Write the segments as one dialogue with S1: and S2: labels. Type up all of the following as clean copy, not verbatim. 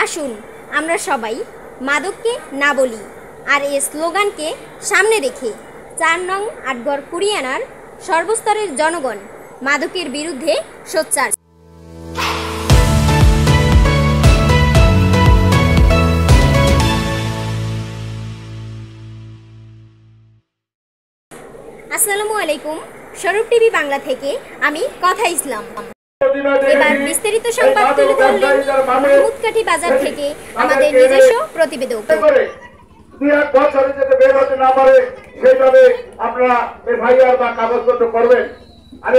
S1: আসুন আমরা সবাই মাদককে না বলি, আর এই স্লোগানকে সামনে রেখে ৪ নং আটঘর কুড়িয়ানার সর্বস্তরের জনগণ মাদকের বিরুদ্ধে সোচ্চার। আসসালামু আলাইকুম। স্বরূপ টিভি বাংলা থেকে আমি কথা ইসলাম। এবার বিস্তারিত সংবাদ তুলে ধরলেন মাহমুদকাঠি বাজার থেকে আমাদের নিজস্ব প্রতিবেদক।
S2: বছরে যাতে বের হতে না পারে সেইভাবে আপনারা এফআইআর বা কাগজপত্র করবেন। আমি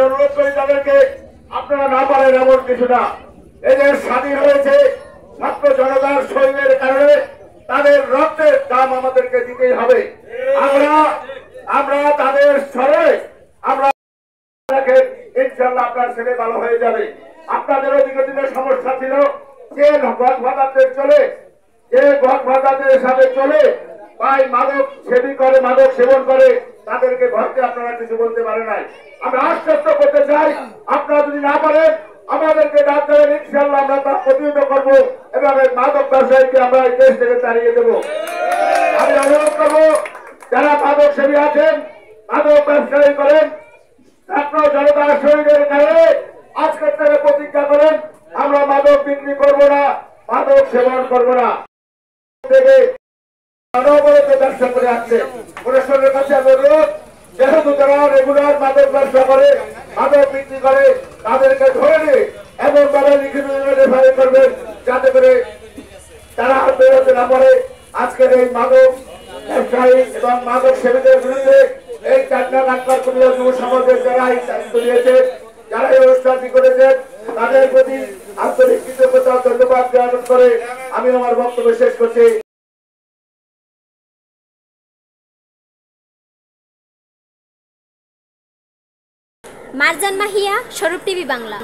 S2: অনুরোধ করি তাদেরকে, আপনারা না পারেন এমন কিছু না। এদের স্বাধীন হয়েছে ছাত্র জনতার শরীরের কারণে, তাদের রক্তের দাম আমাদেরকে দিতেই হবে। আমরা তাদের স্বরে আমরা ইনশাল্লাহ আপনার ছেলে ভালো হয়ে যাবে। আপনাদেরও বিগত দিনের সমস্যা ছিল, যে গদভাদাদের চলে, যে গদভাদাদের সাথে চলে ভাই মাদক সেবী করে, মাদক সেবন করে, তাদেরকে ঘরকে আপনারা কিছু বলতে পারে নাই। আমরা আশ্বস্ত করতে চাই, আপনারা যদি না পারেন আমাদেরকে ডাক দেবেন, ইনশাল্লাহ আমরা তা প্রতিহত করবো এবং মাদক ব্যবসায়ীকে আমরা এই দেশ থেকে তাড়িয়ে দেবো। আমি অনুরোধ করবো, যারা মাদক সেবী আছেন, মাদক ব্যবসায়ী করেন, ছাত্র জনতার শরীরের কারণে আজকের থেকে প্রতিজ্ঞা করেন, আমরা মাদক বিক্রি করবো না, মাদক সেবন করবো না। ব্যবসা করে আসছে প্রশাসনের কাছে অনুরোধ, যেহেতু তারা রেগুলার মাদক ব্যবসা করে, মাদক বিক্রি করে, তাদেরকে ধরে নিয়ে এমন ভাবে লিখিত রেফারি করবেন যাতে করে তারা আর বেরোতে না পারে। আজকের এই মাদক ব্যবসায়ী এবং মাদক সেবীদের বিরুদ্ধে এই চাকরা কাটবার করলে যুব সমাজের যারা এই দায়িত্ব নিয়েছে, যারা এই অনুষ্ঠানটি করেছেন, তাদের প্রতি আন্তরিক কৃতজ্ঞতা ধন্যবাদ জ্ঞাপন করে আমি আমার বক্তব্য শেষ করছি।
S1: মারজান মাহিয়া, স্বরূপ টিভি বাংলা।